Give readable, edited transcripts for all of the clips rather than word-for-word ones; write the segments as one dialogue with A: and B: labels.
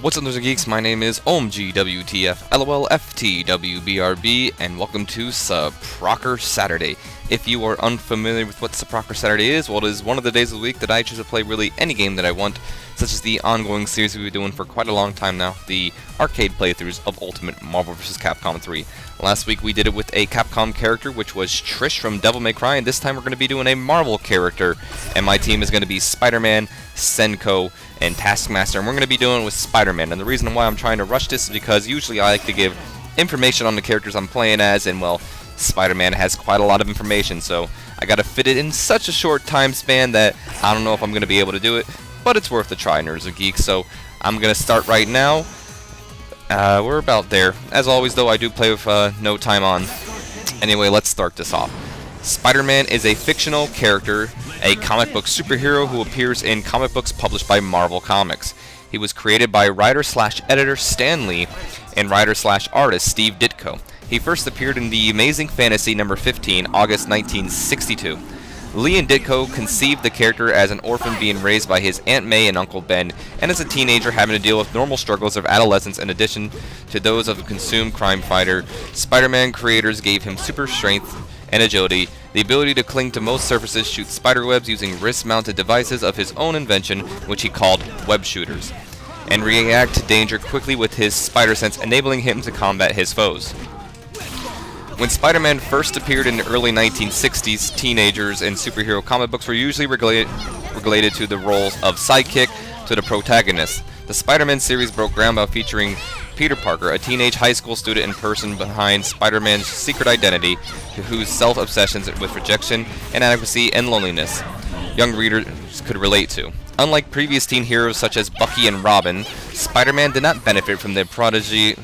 A: What's up, nerds and geeks? My name is OMGWTF, LOLFTWBRB, and welcome to Suprcoker Saturday. If you are unfamiliar with what Suprcoker Saturday is, well, it is one of the days of the week that I choose to play really any game that I want, such as the ongoing series we've been doing for quite a long time now, the arcade playthroughs of Ultimate Marvel vs. Capcom 3. Last week we did it with a Capcom character, which was Trish from Devil May Cry, and this time we're going to be doing a Marvel character, and my team is going to be Spider-Man, Senko, and Taskmaster, and we're going to be doing it with Spider-Man. And the reason why I'm trying to rush this is because usually I like to give information on the characters I'm playing as, and well, Spider-Man has quite a lot of information, so I got to fit it in such a short time span that I don't know if I'm going to be able to do it, but it's worth a try, nerds and geeks. So I'm going to start right now. We're about there. As always, though, I do play with no time on. Anyway, let's start this off. Spider-Man is a fictional character, a comic book superhero who appears in comic books published by Marvel Comics. He was created by writer/editor Stan Lee and writer/artist Steve Ditko. He first appeared in the Amazing Fantasy number 15, August 1962. Lee and Ditko conceived the character as an orphan being raised by his Aunt May and Uncle Ben, and as a teenager having to deal with normal struggles of adolescence in addition to those of a consumed crime fighter. Spider-Man creators gave him super strength and agility, the ability to cling to most surfaces, shoot spiderwebs using wrist-mounted devices of his own invention, which he called web shooters, and react to danger quickly with his spider sense, enabling him to combat his foes. When Spider-Man first appeared in the early 1960s, teenagers in superhero comic books were usually related to the roles of sidekick to the protagonist. The Spider-Man series broke ground by featuring Peter Parker, a teenage high school student and person behind Spider-Man's secret identity, whose self-obsessions with rejection, inadequacy, and loneliness young readers could relate to. Unlike previous teen heroes such as Bucky and Robin, Spider-Man did not benefit from the protege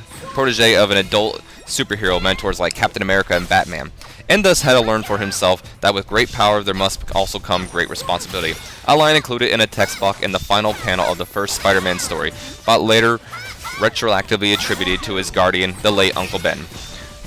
A: of an adult superhero mentors like Captain America and Batman, and thus had to learn for himself that with great power there must also come great responsibility. A line included in a text box in the final panel of the first Spider-Man story, but later retroactively attributed to his guardian, the late Uncle Ben.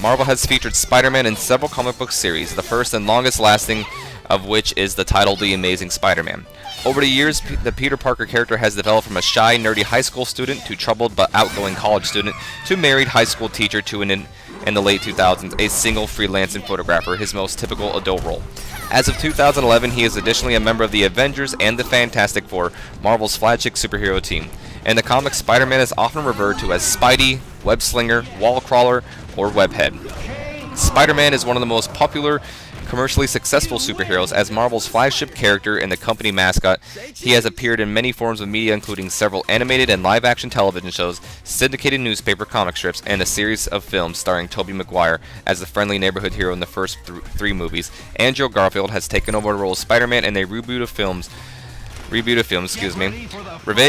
A: Marvel has featured Spider-Man in several comic book series, the first and longest lasting of which is the title The Amazing Spider-Man. Over the years, the Peter Parker character has developed from a shy, nerdy high school student to troubled but outgoing college student to married high school teacher to in the late 2000s, a single freelancing photographer, his most typical adult role. As of 2011, he is additionally a member of the Avengers and the Fantastic Four, Marvel's flagship superhero team. In the comics, Spider-Man is often referred to as Spidey, Web-Slinger, Wall-Crawler, or Webhead. Spider-Man is one of the most popular, commercially successful superheroes. As Marvel's flagship character and the company mascot, he has appeared in many forms of media, including several animated and live-action television shows, syndicated newspaper comic strips, and a series of films starring Tobey Maguire as the friendly neighborhood hero in the first three movies. Andrew Garfield has taken over the role of Spider-Man in a reboot of films. Reve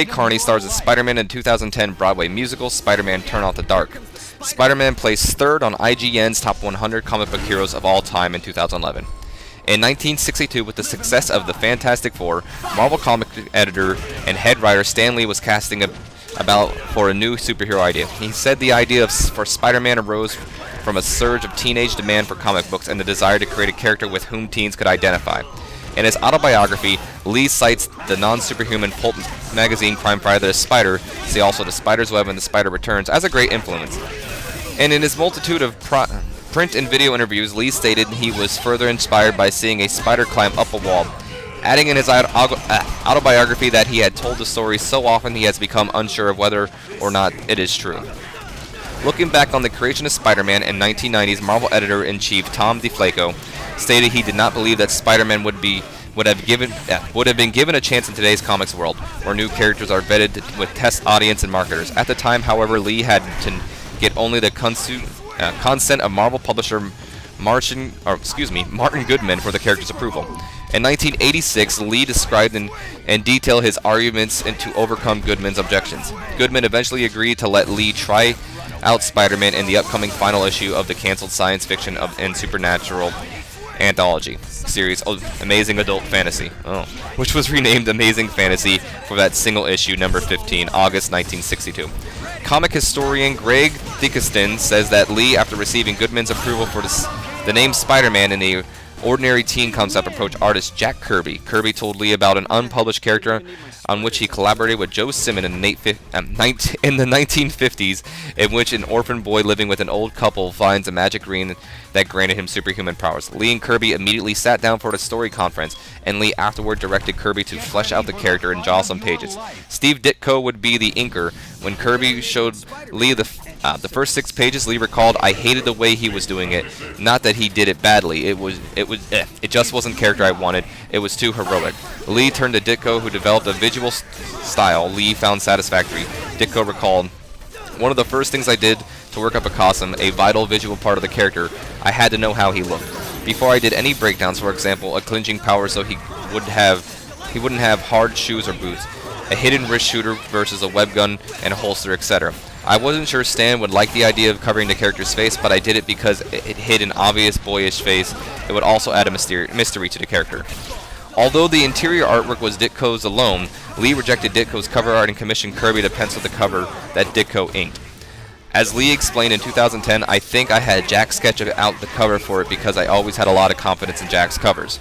A: Carney stars as Spider-Man in 2010 Broadway musical Spider-Man Turn Out the Dark. Spider-Man placed third on IGN's Top 100 Comic Book Heroes of All Time in 2011. In 1962, with the success of the Fantastic Four, Marvel comic editor and head writer Stan Lee was casting about for a new superhero idea. He said the idea for Spider-Man arose from a surge of teenage demand for comic books and the desire to create a character with whom teens could identify. In his autobiography, Lee cites the non-superhuman pulp magazine crime fighter The Spider, see also The Spider's Web and The Spider Returns, as a great influence. And in his multitude of print and video interviews, Lee stated he was further inspired by seeing a spider climb up a wall, adding in his autobiography that he had told the story so often he has become unsure of whether or not it is true. Looking back on the creation of Spider-Man in 1990s, Marvel editor-in-chief Tom DeFalco stated he did not believe that Spider-Man would have been given a chance in today's comics world, where new characters are vetted with test audience and marketers. At the time, however, Lee had to get only the consent of Marvel publisher Martin Goodman for the character's approval. In 1986, Lee described in detail his arguments and to overcome Goodman's objections. Goodman eventually agreed to let Lee try out Spider-Man in the upcoming final issue of the canceled science fiction and supernatural anthology series Amazing Adult Fantasy, which was renamed Amazing Fantasy for that single issue, number 15, August 1962. Comic historian Greg Thikiston says that Lee, after receiving Goodman's approval for the name Spider-Man in the ordinary teen concept approach artist Jack Kirby. Kirby told Lee about an unpublished character on which he collaborated with Joe Simon in the 1950s, in which an orphan boy living with an old couple finds a magic ring that granted him superhuman powers. Lee and Kirby immediately sat down for a story conference, and Lee afterward directed Kirby to flesh out the character and draw some pages. Steve Ditko would be the inker. When Kirby showed Lee the first 6 pages, Lee recalled, "I hated the way he was doing it. Not that he did it badly. It just wasn't the character I wanted. It was too heroic." Lee turned to Ditko, who developed a visual style Lee found satisfactory. Ditko recalled, "One of the first things I did to work up a costume, a vital visual part of the character, I had to know how he looked. Before I did any breakdowns, for example, a clinching power so he wouldn't have hard shoes or boots, a hidden wrist shooter versus a web gun and a holster, etc. I wasn't sure Stan would like the idea of covering the character's face, but I did it because it hid an obvious boyish face. It would also add a mystery to the character." Although the interior artwork was Ditko's alone, Lee rejected Ditko's cover art and commissioned Kirby to pencil the cover that Ditko inked. As Lee explained in 2010, "I think I had Jack sketch out the cover for it because I always had a lot of confidence in Jack's covers."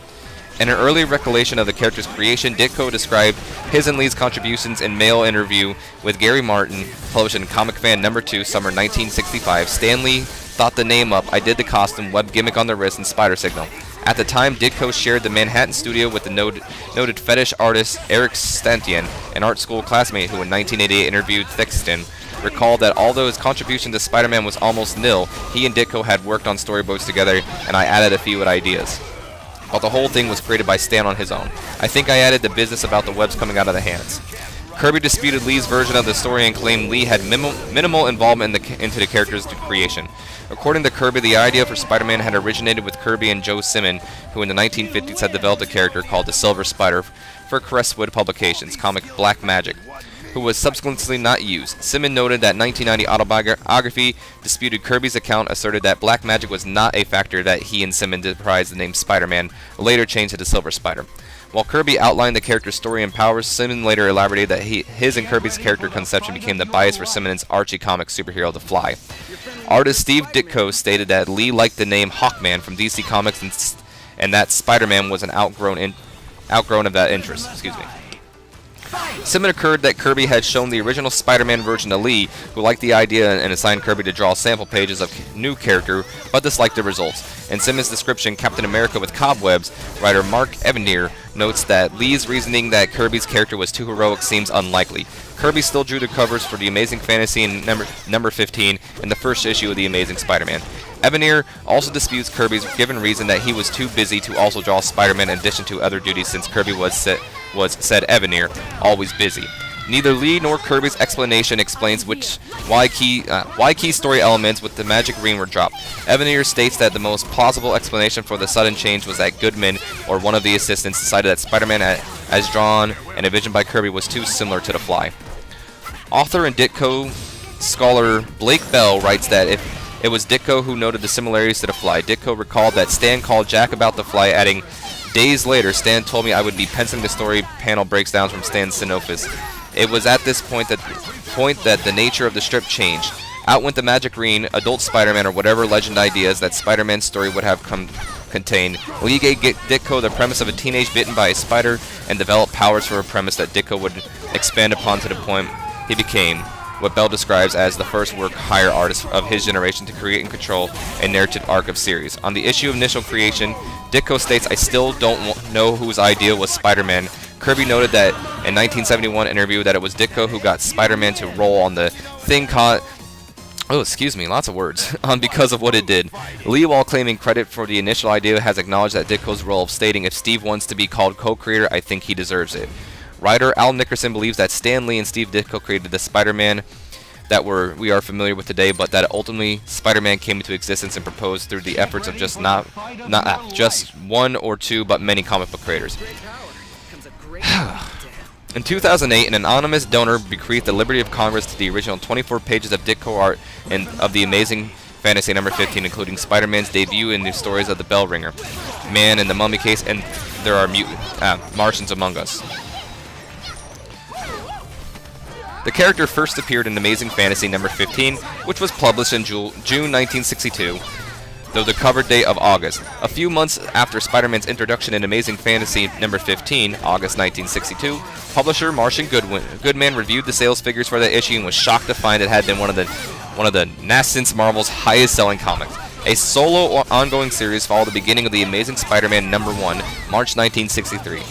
A: In an early recollection of the character's creation, Ditko described his and Lee's contributions in mail interview with Gary Martin, published in Comic Fan #2, summer 1965. "Stan Lee thought the name up. I did the costume, web gimmick on the wrist, and spider signal. At the time, Ditko shared the Manhattan studio with the noted fetish artist Eric Stantian, an art school classmate who in 1988 interviewed Thexton, recalled that although his contribution to Spider-Man was almost nil, he and Ditko had worked on storyboards together, and I added a few ideas. But the whole thing was created by Stan on his own. I think I added the business about the webs coming out of the hands." Kirby disputed Lee's version of the story and claimed Lee had minimal involvement into the character's creation. According to Kirby, the idea for Spider-Man had originated with Kirby and Joe Simon, who in the 1950s had developed a character called the Silver Spider for Crestwood Publications' comic Black Magic, who was subsequently not used. Simon noted that 1990 autobiography disputed Kirby's account, asserted that black magic was not a factor that he and Simon deprived the name Spider-Man, later changed to the Silver Spider. While Kirby outlined the character's story and powers, Simon later elaborated that his and Kirby's character conception became the bias for Simon's Archie comic superhero The Fly. Artist Steve Ditko stated that Lee liked the name Hawkman from DC Comics and that Spider-Man was an outgrown of that interest. Simon occurred that Kirby had shown the original Spider-Man version to Lee, who liked the idea and assigned Kirby to draw sample pages of new character, but disliked the results. In Simon's description, Captain America with Cobwebs, writer Mark Evanier notes that Lee's reasoning that Kirby's character was too heroic seems unlikely. Kirby still drew the covers for the Amazing Fantasy in number 15 in the first issue of the Amazing Spider-Man. Evanier also disputes Kirby's given reason that he was too busy to also draw Spider-Man in addition to other duties, since Kirby was said Evanier, always busy. Neither Lee nor Kirby's explanation explains why key story elements with the magic ring were dropped. Evanier states that the most plausible explanation for the sudden change was that Goodman, or one of the assistants, decided that Spider-Man as drawn and envisioned by Kirby was too similar to the Fly. Author and Ditko scholar Blake Bell writes that it was Ditko who noted the similarities to the Fly. Ditko recalled that Stan called Jack about the Fly, adding, "Days later, Stan told me I would be penciling the story panel breakdowns from Stan's synopsis. It was at this point that the nature of the strip changed. Out went the magic ring, adult Spider-Man, or whatever legend ideas that Spider-Man's story would have contained. Lee gave Ditko the premise of a teenage bitten by a spider and developed powers for a premise that Ditko would expand upon to the point he became what Bell describes as the first work-hire artist of his generation to create and control a narrative arc of series. On the issue of initial creation, Ditko states, "I still don't know whose idea was Spider-Man." Kirby noted that in 1971 interview that it was Ditko who got Spider-Man to roll on the thing called... lots of words. Because of what it did. Lee, while claiming credit for the initial idea, has acknowledged that Ditko's role, stating, "If Steve wants to be called co-creator, I think he deserves it." Writer Al Nickerson believes that Stan Lee and Steve Ditko created the Spider-Man that we are familiar with today, but that ultimately Spider-Man came into existence and proposed through the efforts of just not just one or two, but many comic book creators. In 2008, an anonymous donor bequeathed the Liberty of Congress to the original 24 pages of Ditko art and of the Amazing Fantasy number 15, including Spider-Man's debut and the stories of the Bell Ringer, Man in the Mummy Case, and There Are Martians Among Us. The character first appeared in Amazing Fantasy number 15, which was published in June 1962. though the cover date of August. A few months after Spider-Man's introduction in Amazing Fantasy number 15, August 1962, publisher Martian Goodman reviewed the sales figures for that issue and was shocked to find it had been one of the nascent Marvel's highest-selling comics. A solo ongoing series followed the beginning of the Amazing Spider-Man number 1, March 1963.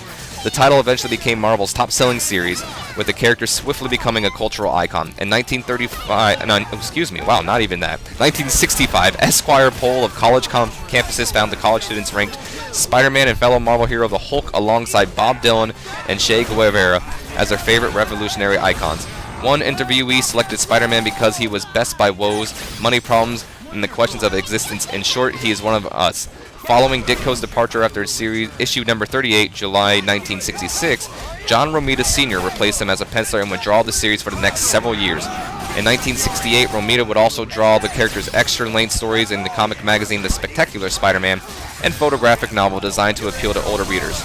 A: The title eventually became Marvel's top-selling series, with the character swiftly becoming a cultural icon. In 1965, Esquire poll of college campuses found the college students ranked Spider-Man and fellow Marvel hero the Hulk alongside Bob Dylan and Che Guevara as their favorite revolutionary icons. One interviewee selected Spider-Man because he was best by woes, money problems, and the questions of existence. In short, he is one of us. Following Ditko's departure after series issue number 38, July 1966, John Romita Sr. replaced him as a penciler and would draw the series for the next several years. In 1968, Romita would also draw the character's extra-length stories in the comic magazine The Spectacular Spider-Man and photographic novel designed to appeal to older readers.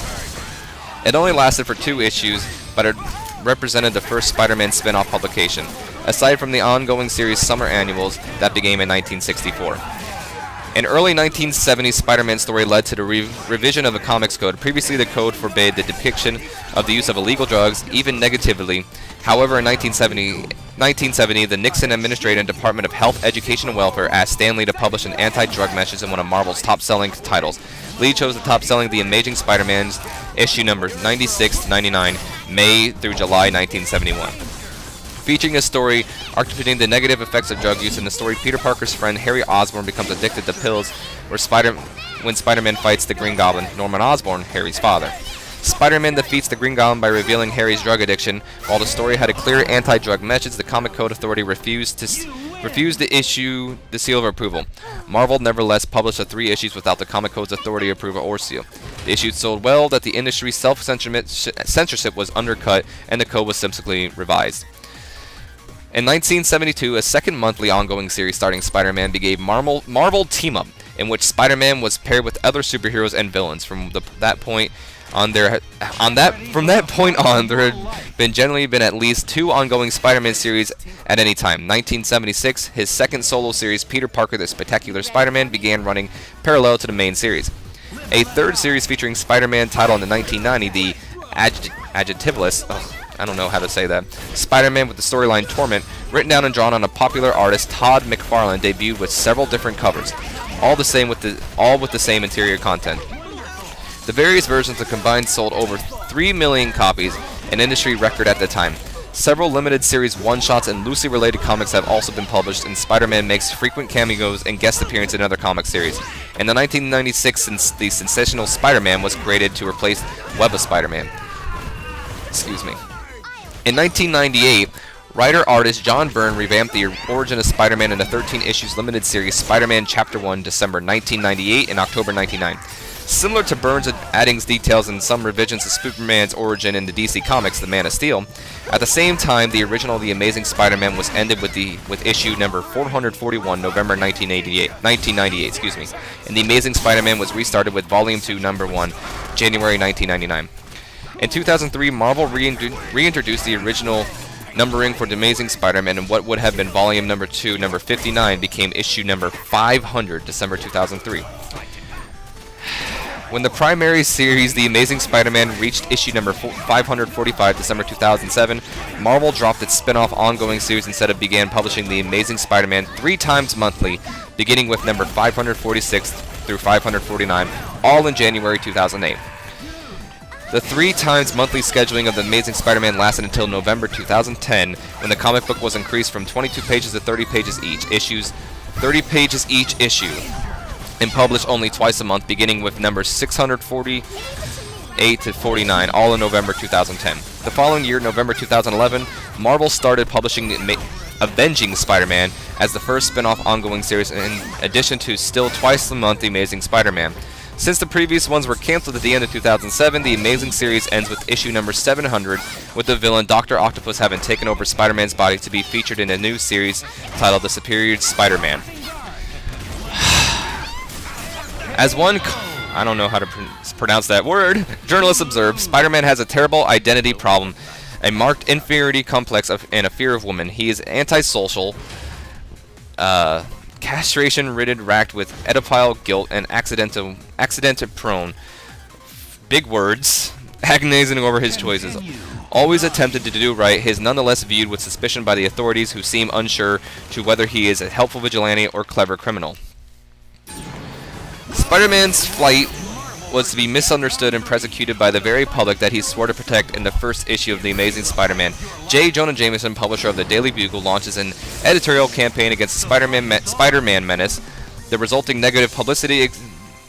A: It only lasted for 2 issues, but it represented the first Spider-Man spin-off publication, aside from the ongoing series Summer Annuals that began in 1964. An early 1970s Spider-Man story led to the revision of the comics code. Previously, the code forbade the depiction of the use of illegal drugs, even negatively. However, in 1970, the Nixon administration and Department of Health, Education, and Welfare asked Stan Lee to publish an anti-drug message in one of Marvel's top-selling titles. Lee chose the top-selling The Amazing Spider-Man's issue numbers 96 to 99, May through July 1971. Featuring a story articulating the negative effects of drug use. In the story, Peter Parker's friend Harry Osborn becomes addicted to pills when Spider-Man fights the Green Goblin, Norman Osborn, Harry's father. Spider-Man defeats the Green Goblin by revealing Harry's drug addiction. While the story had a clear anti-drug message, the Comic Code Authority refused to issue the seal of approval. Marvel nevertheless published the 3 issues without the Comic Code's authority approval or seal. The issues sold well that the industry's self-censorship was undercut, and the code was subsequently revised. In 1972, a second monthly ongoing series starring Spider-Man began Marvel Team Up, in which Spider-Man was paired with other superheroes and villains. From that point on, there had generally been at least 2 ongoing Spider-Man series at any time. 1976, his second solo series, Peter Parker: The Spectacular Spider-Man, began running parallel to the main series. A third series featuring Spider-Man, titled in 1990, the Adjectiveless. I don't know how to say that. Spider-Man with the storyline Torment, written down and drawn on a popular artist, Todd McFarlane, debuted with several different covers, all with the same interior content. The various versions of combined sold over 3 million copies, an industry record at the time. Several limited series one-shots and loosely related comics have also been published, and Spider-Man makes frequent cameos and guest appearances in other comic series. In the 1996, the sensational Spider-Man was created to replace Web of Spider-Man. Excuse me. In 1998, writer-artist John Byrne revamped the origin of Spider-Man in the 13 issues limited series Spider-Man Chapter 1, December 1998 and October 1999. Similar to Byrne's adding details and some revisions to Superman's origin in the DC Comics, The Man of Steel, at the same time, the original The Amazing Spider-Man was ended with issue number 441, November 1998, and The Amazing Spider-Man was restarted with Volume 2, Number 1, January 1999. In 2003, Marvel reintroduced the original numbering for The Amazing Spider-Man, and what would have been volume number 2, number 59, became issue number 500, December 2003. When the primary series, The Amazing Spider-Man, reached issue number 545, December 2007, Marvel dropped its spin-off ongoing series instead of began publishing The Amazing Spider-Man 3 times monthly, beginning with number 546 through 549, all in January 2008. The 3 times monthly scheduling of The Amazing Spider-Man lasted until November 2010, when the comic book was increased from 22 pages to 30 pages each, 30 pages each issue, and published only twice a month, beginning with numbers 648 to 49, all in November 2010. The following year, November 2011, Marvel started publishing Avenging Spider-Man as the first spin-off ongoing series, in addition to still twice a month The Amazing Spider-Man. Since the previous ones were cancelled at the end of 2007, the Amazing series ends with issue number 700, with the villain Dr. Octopus having taken over Spider-Man's body to be featured in a new series titled The Superior Spider-Man. As one, I don't know how to pronounce that word, journalist observed, Spider-Man has a terrible identity problem, a marked inferiority complex and a fear of women. He is antisocial, castration-ridden, racked with Oedipal guilt and accident-prone, big words, agonizing over his choices. Always attempted to do right, he is nonetheless viewed with suspicion by the authorities, who seem unsure to whether he is a helpful vigilante or clever criminal. Spider-Man's flight was to be misunderstood and persecuted by the very public that he swore to protect in the first issue of The Amazing Spider-Man. J. Jonah Jameson, publisher of the Daily Bugle, launches an editorial campaign against the Spider-Man menace. The resulting negative publicity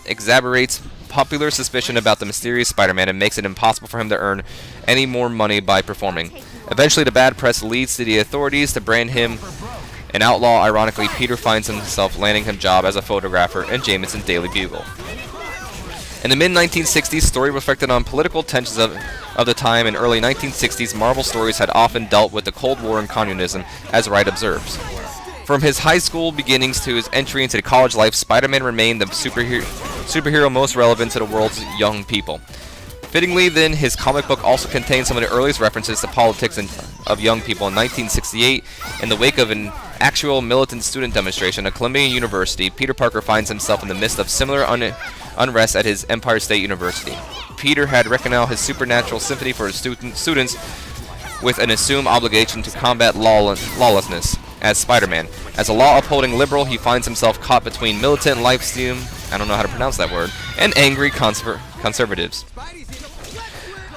A: exacerbates popular suspicion about the mysterious Spider-Man and makes it impossible for him to earn any more money by performing. Eventually, the bad press leads to the authorities to brand him an outlaw. Ironically, Peter finds himself landing him a job as a photographer in Jameson's Daily Bugle. In the mid-1960s, story reflected on political tensions of the time. In early 1960s, Marvel stories had often dealt with the Cold War and communism, as Wright observes. From his high school beginnings to his entry into college life, Spider-Man remained the superhero most relevant to the world's young people. Fittingly, then, his comic book also contains some of the earliest references to politics of young people. In 1968, in the wake of an actual militant student demonstration at Columbia University, Peter Parker finds himself in the midst of similar unrest at his Empire State University. Peter had rekindled his supernatural sympathy for his students with an assumed obligation to combat lawlessness. As Spider-Man, as a law-upholding liberal, he finds himself caught between militant lifestyle, I don't know how to pronounce that word, and angry conservatives.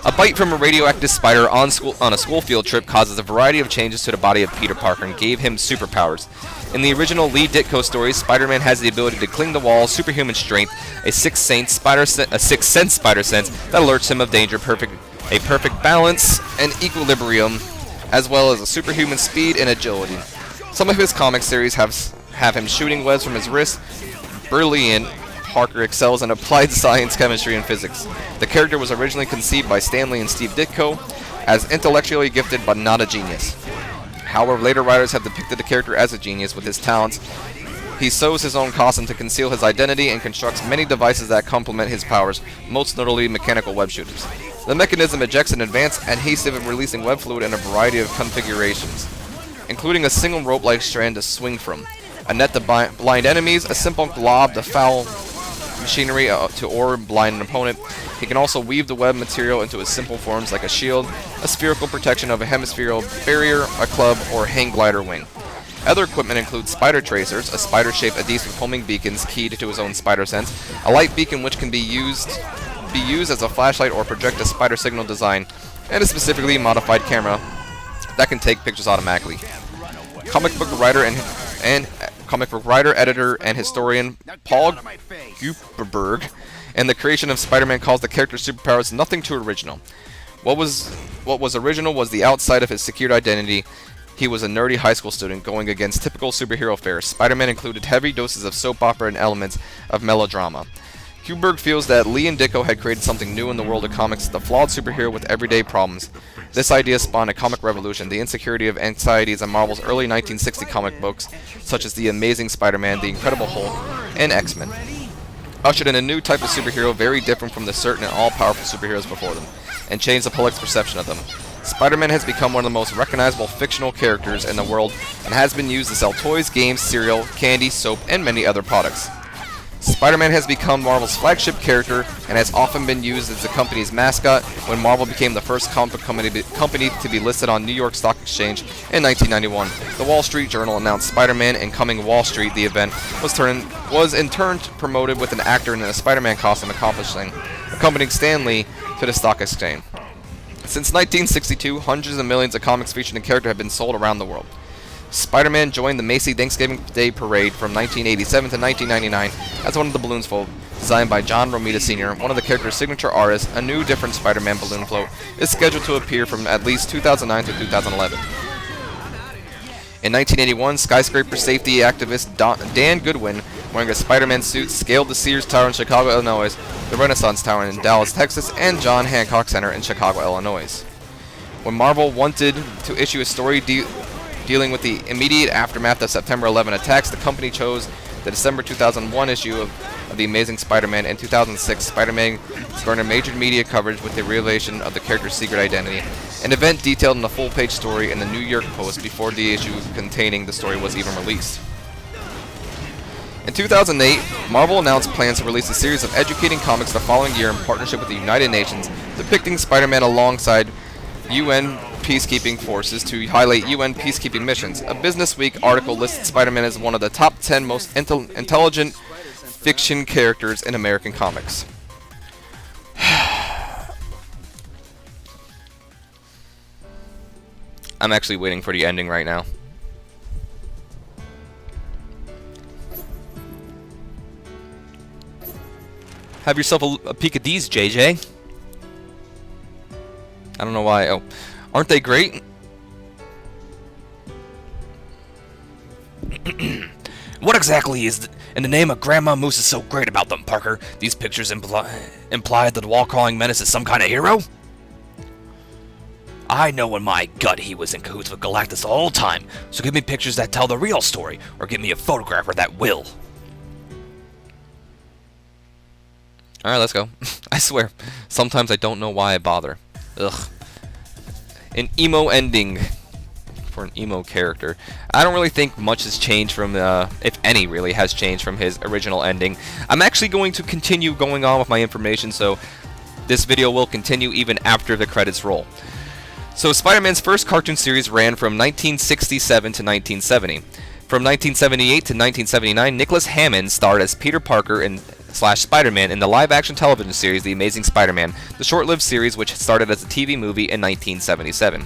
A: A bite from a radioactive spider on a school field trip causes a variety of changes to the body of Peter Parker and gave him superpowers. In the original Lee Ditko stories, Spider-Man has the ability to cling to walls, superhuman strength, a sixth sense spider sense that alerts him of danger, a perfect balance and equilibrium, as well as a superhuman speed and agility. Some of his comic series have him shooting webs from his wrist. Brilliant, Parker excels in applied science, chemistry, and physics. The character was originally conceived by Stan Lee and Steve Ditko as intellectually gifted but not a genius. However, later writers have depicted the character as a genius with his talents. He sews his own costume to conceal his identity and constructs many devices that complement his powers, most notably mechanical web shooters. The mechanism ejects an advanced adhesive releasing web fluid in a variety of configurations, including a single rope-like strand to swing from, a net to blind enemies, a simple glob to foul machinery to or blind an opponent. He can also weave the web material into its simple forms like a shield, a spherical protection of a hemispherical barrier, a club, or hang glider wing. Other equipment includes spider tracers, a spider-shaped adhesive homing beacons keyed to his own spider sense, a light beacon which can be used as a flashlight or project a spider signal design, and a specifically modified camera that can take pictures automatically. Comic book writer, editor, and historian Paul Guberberg, and the creation of Spider-Man, calls the character's superpowers nothing too original. What was original was the outside of his secured identity. He was a nerdy high school student going against typical superhero fare. Spider-Man included heavy doses of soap opera and elements of melodrama. Kuberg feels that Lee and Ditko had created something new in the world of comics, the flawed superhero with everyday problems. This idea spawned a comic revolution, the insecurity of anxieties in Marvel's early 1960 comic books, such as The Amazing Spider-Man, The Incredible Hulk, and X-Men. Ushered in a new type of superhero very different from the certain and all-powerful superheroes before them, and changed the public's perception of them. Spider-Man has become one of the most recognizable fictional characters in the world and has been used to sell toys, games, cereal, candy, soap, and many other products. Spider-Man has become Marvel's flagship character and has often been used as the company's mascot when Marvel became the first comic book company to be listed on New York Stock Exchange in 1991. The Wall Street Journal announced Spider-Man and Coming Wall Street. The event was in turn promoted with an actor in a Spider-Man costume accompanying Stan Lee to the stock exchange. Since 1962, hundreds of millions of comics featuring the character have been sold around the world. Spider-Man joined the Macy's Thanksgiving Day Parade from 1987 to 1999 as one of the balloons float, designed by John Romita Sr., one of the character's signature artists. A new different Spider-Man balloon float is scheduled to appear from at least 2009 to 2011. In 1981, skyscraper safety activist Dan Goodwin, wearing a Spider-Man suit, scaled the Sears Tower in Chicago, Illinois, the Renaissance Tower in Dallas, Texas, and John Hancock Center in Chicago, Illinois. When Marvel wanted to issue a story dealing with the immediate aftermath of September 11 attacks, the company chose the December 2001 issue of The Amazing Spider-Man. In 2006, Spider-Man garnered major media coverage with the revelation of the character's secret identity, an event detailed in a full-page story in the New York Post before the issue containing the story was even released. In 2008, Marvel announced plans to release a series of educating comics the following year in partnership with the United Nations, depicting Spider-Man alongside UN peacekeeping forces to highlight UN peacekeeping missions. A Business Week article listed Spider-Man as one of the top 10 most intelligent fiction characters in American comics. I'm actually waiting for the ending right now. Have yourself a peek at these, JJ. I don't know why. Oh, aren't they great?
B: What exactly is in the name of Grandma Moose is so great about them, Parker? These pictures imply that the wall-crawling menace is some kind of hero? I know in my gut he was in cahoots with Galactus the whole time, so give me pictures that tell the real story, or give me a photographer that will.
A: Alright, let's go. I swear, sometimes I don't know why I bother. Ugh. An emo ending for an emo character. I don't really think much has changed from, if any really has changed from his original ending. I'm actually going to continue going on with my information, so this video will continue even after the credits roll. So Spider-Man's first cartoon series ran from 1967 to 1970. From 1978 to 1979, Nicholas Hammond starred as Peter Parker slash Spider-Man in the live-action television series The Amazing Spider-Man, the short-lived series which started as a TV movie in 1977.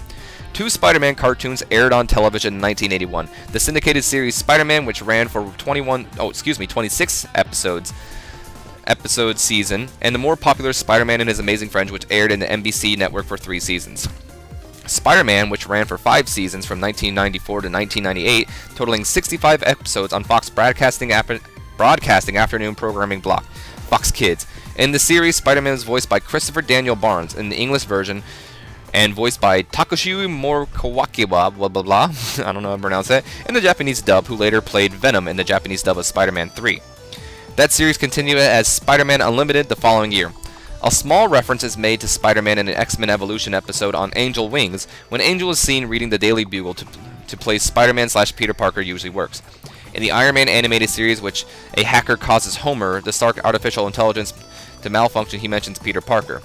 A: Two Spider-Man cartoons aired on television in 1981. The syndicated series Spider-Man, which ran for 26 episode season, and the more popular Spider-Man and His Amazing Friends, which aired in the NBC network for 3 seasons. Spider-Man, which ran for 5 seasons from 1994 to 1998, totaling 65 episodes on Fox Broadcasting afternoon programming block, Fox Kids. In the series, Spider-Man is voiced by Christopher Daniel Barnes in the English version, and voiced by Takashi Morikawa, blah blah blah, I don't know how to pronounce that, in the Japanese dub, who later played Venom in the Japanese dub of Spider-Man 3. That series continued as Spider-Man Unlimited the following year. A small reference is made to Spider-Man in an X-Men Evolution episode on Angel Wings, when Angel is seen reading the Daily Bugle to play Spider-Man slash Peter Parker usually works. In the Iron Man animated series, which a hacker causes Homer, the Stark artificial intelligence, to malfunction, he mentions Peter Parker.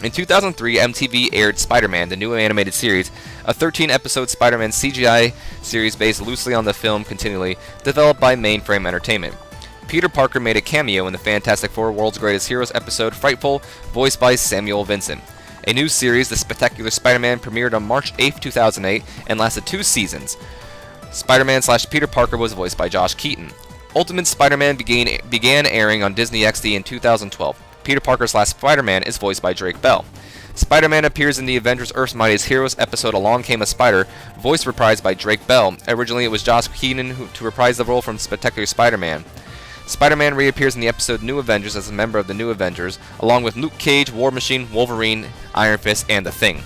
A: In 2003, MTV aired Spider-Man, the new animated series, a 13-episode Spider-Man CGI series based loosely on the film Continually, developed by Mainframe Entertainment. Peter Parker made a cameo in the Fantastic Four World's Greatest Heroes episode Frightful, voiced by Samuel Vincent. A new series, The Spectacular Spider-Man, premiered on March 8, 2008, and lasted 2 seasons. Spider-Man slash Peter Parker was voiced by Josh Keaton. Ultimate Spider-Man began airing on Disney XD in 2012. Peter Parker slash Spider-Man is voiced by Drake Bell. Spider-Man appears in the Avengers Earth's Mightiest Heroes episode Along Came a Spider, voice reprised by Drake Bell. Originally it was Josh Keaton to reprise the role from Spectacular Spider-Man. Spider-Man reappears in the episode New Avengers as a member of the New Avengers, along with Luke Cage, War Machine, Wolverine, Iron Fist, and The Thing.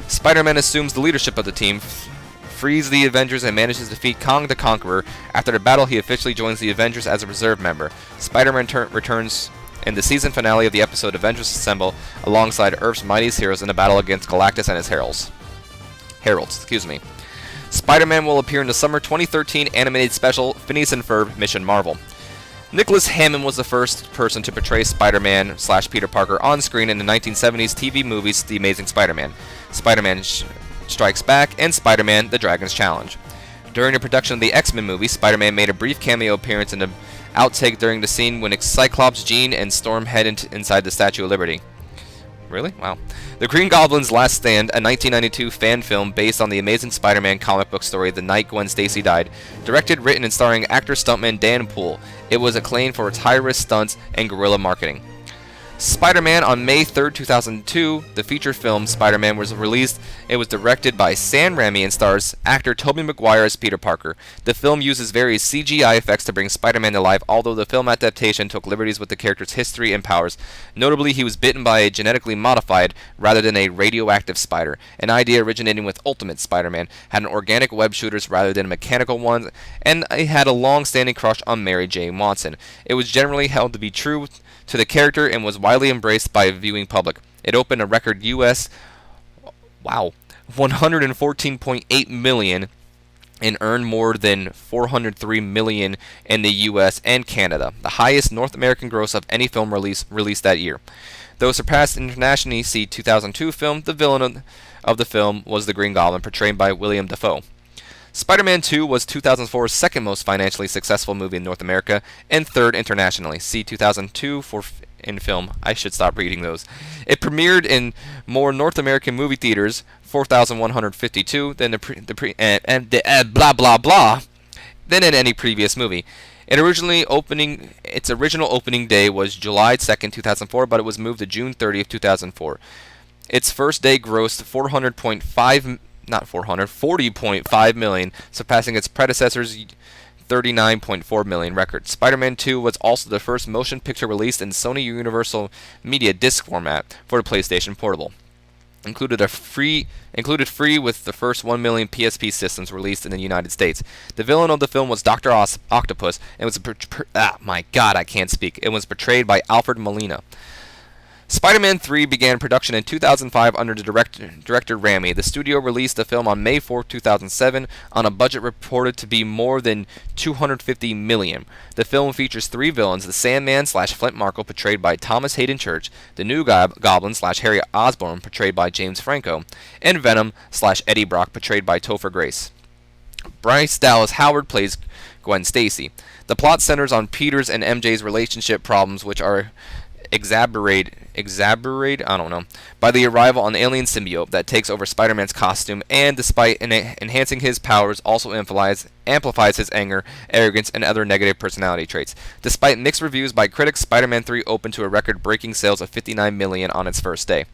A: Spider-Man assumes the leadership of the team, frees the Avengers, and manages to defeat Kong the Conqueror. After the battle, he officially joins the Avengers as a reserve member. Spider-Man returns in the season finale of the episode Avengers Assemble, alongside Earth's mightiest heroes in a battle against Galactus and his heralds. Spider-Man will appear in the summer 2013 animated special Phineas and Ferb Mission Marvel. Nicholas Hammond was the first person to portray Spider-Man slash Peter Parker on screen in the 1970s TV movies The Amazing Spider-Man, Spider-Man Strikes Back, and Spider-Man: The Dragon's Challenge. During the production of the X-Men movie, Spider-Man made a brief cameo appearance in an outtake during the scene when Cyclops, Jean, and Storm head inside the Statue of Liberty. Really? Wow. The Green Goblin's Last Stand, a 1992 fan film based on the Amazing Spider-Man comic book story The Night Gwen Stacy Died, directed, written, and starring actor-stuntman Dan Poole. It was acclaimed for its high-risk stunts and guerrilla marketing. Spider-Man on May 3, 2002, the feature film Spider-Man was released. It was directed by Sam Raimi and stars actor Tobey Maguire as Peter Parker. The film uses various CGI effects to bring Spider-Man to life, although the film adaptation took liberties with the character's history and powers. Notably, he was bitten by a genetically modified rather than a radioactive spider, an idea originating with Ultimate Spider-Man, had an organic web shooters rather than mechanical ones, and he had a long-standing crush on Mary Jane Watson. It was generally held to be true to the character and was widely embraced by a viewing public. It opened a record US $114.8 million and earned more than $403 million in the U.S. and Canada, the highest North American gross of any film released that year. Though surpassed internationally, see 2002 film. The villain of the film was the Green Goblin, portrayed by William Dafoe. Spider-Man 2 was 2004's second most financially successful movie in North America and third internationally. See 2002 for in film. I should stop reading those. It premiered in more North American movie theaters, 4,152, than blah blah blah, than in any previous movie. Its original opening day was July 2nd, 2004, but it was moved to June 30th, 2004. Its first day grossed 40.5 million, surpassing its predecessor's 39.4 million record. Spider-Man 2 was also the first motion picture released in Sony Universal Media disc format for the PlayStation Portable. Included free with the first 1 million PSP systems released in the United States. The villain of the film was Dr. Octopus, and was It was portrayed by Alfred Molina. Spider-Man 3 began production in 2005 under the director Raimi. The studio released the film on May 4, 2007, on a budget reported to be more than $250 million. The film features three villains: the Sandman/Flint Marko, portrayed by Thomas Hayden Church, the New Goblin/Harry Osborn, portrayed by James Franco, and Venom/Eddie Brock, portrayed by Topher Grace. Bryce Dallas Howard plays Gwen Stacy. The plot centers on Peter's and MJ's relationship problems, which are exacerbated by the arrival on the alien symbiote that takes over Spider-Man's costume, and despite enhancing his powers, also amplifies his anger, arrogance, and other negative personality traits. Despite mixed reviews by critics, Spider-Man 3 opened to a record-breaking sales of 59 million on its first day.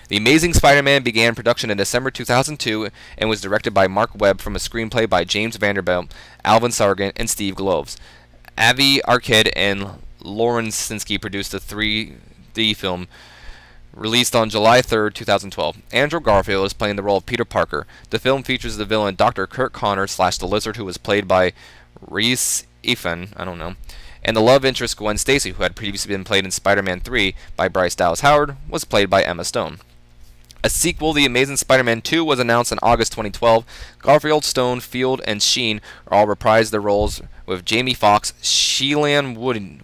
A: The Amazing Spider-Man began production in December 2002 and was directed by Mark Webb from a screenplay by James Vanderbilt, Alvin Sargent, and Steve Gloves. Avi Arquette and Lauren Sinsky produced the 3D film, released on July 3, 2012. Andrew Garfield is playing the role of Peter Parker. The film features the villain Dr. Kurt Connor/the Lizard, who was played by Rhys Ifan, and the love interest Gwen Stacy, who had previously been played in Spider-Man 3 by Bryce Dallas Howard, was played by Emma Stone. A sequel, The Amazing Spider-Man 2, was announced in August 2012. Garfield, Stone, Field, and Sheen all reprised their roles, with Jamie Foxx, Shailene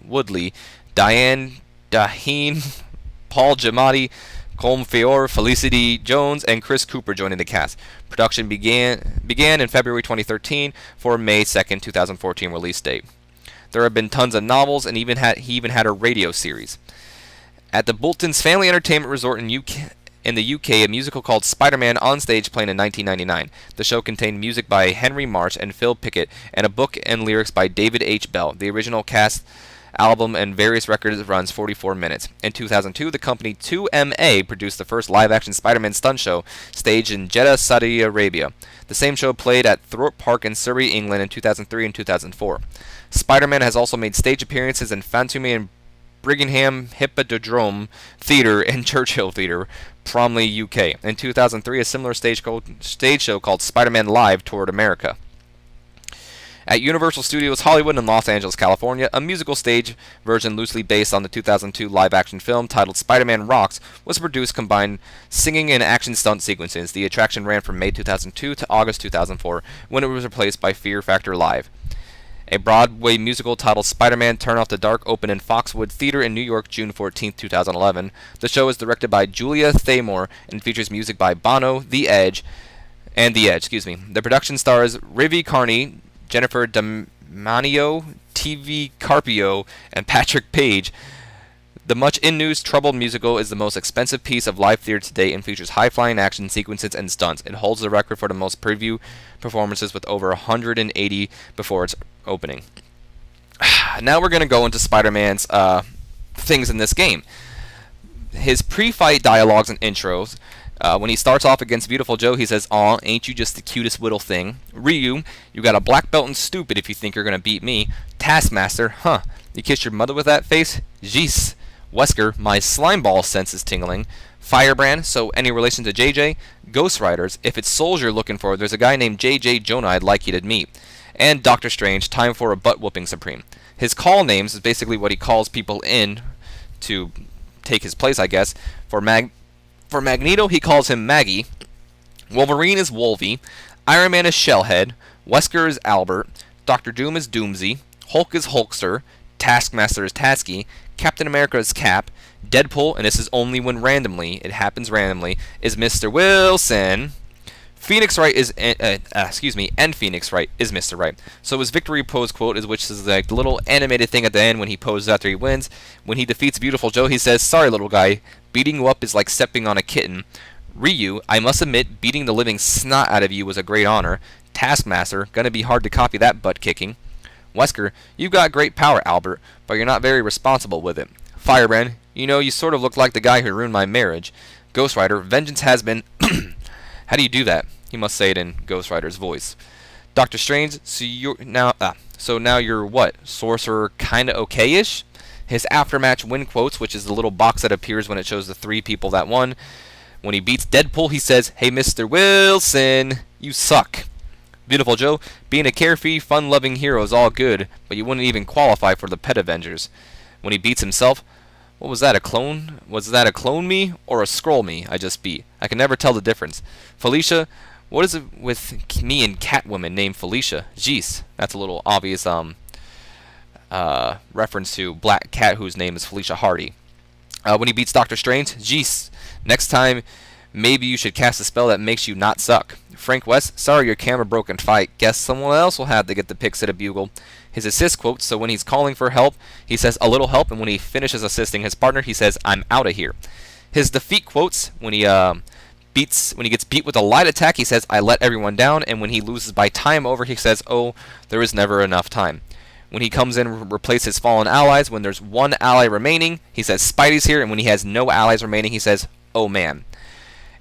A: Woodley, Diane Daheen, Paul Giamatti, Colm Feore, Felicity Jones, and Chris Cooper joining the cast. Production began in February 2013 for a May 2nd, 2014 release date. There have been tons of novels, and he even had a radio series. At the Bolton's Family Entertainment Resort in the UK, a musical called Spider-Man Onstage played in 1999. The show contained music by Henry Marsh and Phil Pickett, and a book and lyrics by David H. Bell. The original cast album and various records runs 44 minutes. In 2002, the company 2MA produced the first live-action Spider-Man stunt show, staged in Jeddah, Saudi Arabia. The same show played at Thorpe Park in Surrey, England in 2003 and 2004. Spider-Man has also made stage appearances in Phantom and Briggingham Hippodrome Theatre and Churchill Theatre, Bromley, UK. In 2003, a similar stage show called Spider-Man Live toured America. At Universal Studios Hollywood in Los Angeles, California, a musical stage version loosely based on the 2002 live-action film titled Spider-Man Rocks was produced, combined singing and action stunt sequences. The attraction ran from May 2002 to August 2004, when it was replaced by Fear Factor Live. A Broadway musical titled Spider-Man Turn Off the Dark opened in Foxwood Theater in New York June 14, 2011. The show is directed by Julia Thaymore and features music by Bono, The Edge. The production stars Rivi Carney, Jennifer Damanio, TV Carpio, and Patrick Page. The much in-news troubled musical is the most expensive piece of live theater to date and features high-flying action sequences and stunts. It holds the record for the most preview performances, with over 180 before its opening. Now we're going to go into Spider-Man's things in this game. His pre-fight dialogues and intros. When he starts off against Beautiful Joe, he says, "Aw, ain't you just the cutest little thing? Ryu, you got a black belt and stupid if you think you're going to beat me. Taskmaster, huh, you kissed your mother with that face? Jeez. Wesker, my slime ball sense is tingling. Firebrand, so any relation to JJ? Ghost Riders, if it's souls you're looking for, there's a guy named JJ Jonah I'd like you to meet. And Doctor Strange, time for a butt-whooping supreme." His call names is basically what he calls people in to take his place, I guess. For Magneto, he calls him Maggie. Wolverine is Wolvie. Iron Man is Shellhead. Wesker is Albert, Doctor Doom is Doomsy, Hulk is Hulkster, Taskmaster is Tasky, Captain America is Cap, Deadpool, and this is only when randomly, it happens randomly, is Mr. Wilson. Phoenix Wright is, and Phoenix Wright is Mr. Wright. So his victory pose quote is, which is like the little animated thing at the end when he poses after he wins. When he defeats Beautiful Joe, he says, "Sorry, little guy, beating you up is like stepping on a kitten. Ryu, I must admit, beating the living snot out of you was a great honor. Taskmaster, gonna be hard to copy that butt kicking. Wesker, you've got great power, Albert, but you're not very responsible with it. Firebrand, you know, you sort of look like the guy who ruined my marriage. Ghost Rider, vengeance has been..." How do you do that? He must say it in Ghost Rider's voice. Doctor Strange, so now you're what? Sorcerer kinda okay-ish? His aftermatch win quotes, which is the little box that appears when it shows the 3 people that won. When he beats Deadpool, he says, "Hey, Mr. Wilson, you suck." Beautiful Joe, being a carefree, fun-loving hero is all good, but you wouldn't even qualify for the Pet Avengers. When he beats himself, what was that, a clone? Was that a clone me or a scroll me I just beat? I can never tell the difference. Felicia, what is it with me and Catwoman named Felicia? Jeez, that's a little obvious reference to Black Cat, whose name is Felicia Hardy. When he beats Doctor Strange, jeez, next time maybe you should cast a spell that makes you not suck. Frank West, sorry your camera broke in fight. Guess someone else will have to get the pics at a bugle. His assist quote, so when he's calling for help, he says a little help, and when he finishes assisting his partner, he says, "I'm out of here." His defeat quotes, when he gets beat with a light attack, he says, "I let everyone down," and when he loses by time over, he says, "Oh, there is never enough time." When he comes in and replaces fallen allies, when there's 1 ally remaining, he says, "Spidey's here," and when he has no allies remaining, he says, "Oh man."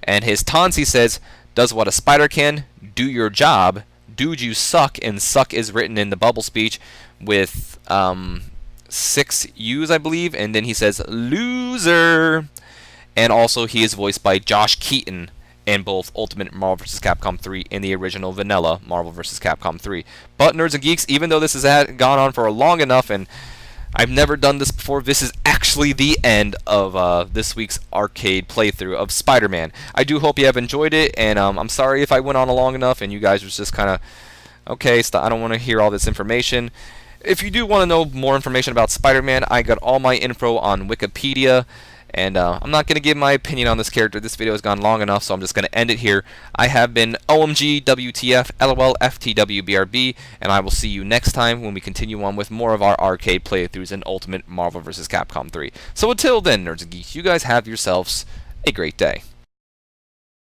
A: And his taunts, he says, "Does what a spider can, do your job, dude you suck," and suck is written in the bubble speech with 6 U's, I believe, and then he says, "Loser." And also he is voiced by Josh Keaton in both Ultimate Marvel vs. Capcom 3 and the original vanilla Marvel vs. Capcom 3. But Nerds and Geeks, even though this has gone on for long enough and I've never done this before, this is actually the end of this week's arcade playthrough of Spider-Man. I do hope you have enjoyed it, and I'm sorry if I went on long enough and you guys was just kind of, okay, I don't want to hear all this information. If you do want to know more information about Spider-Man, I got all my info on Wikipedia. And I'm not going to give my opinion on this character. This video has gone long enough, so I'm just going to end it here. I have been OMG, WTF, LOL, FTW, BRB, and I will see you next time when we continue on with more of our arcade playthroughs in Ultimate Marvel vs. Capcom 3. So until then, Nerds and Geeks, you guys have yourselves a great day.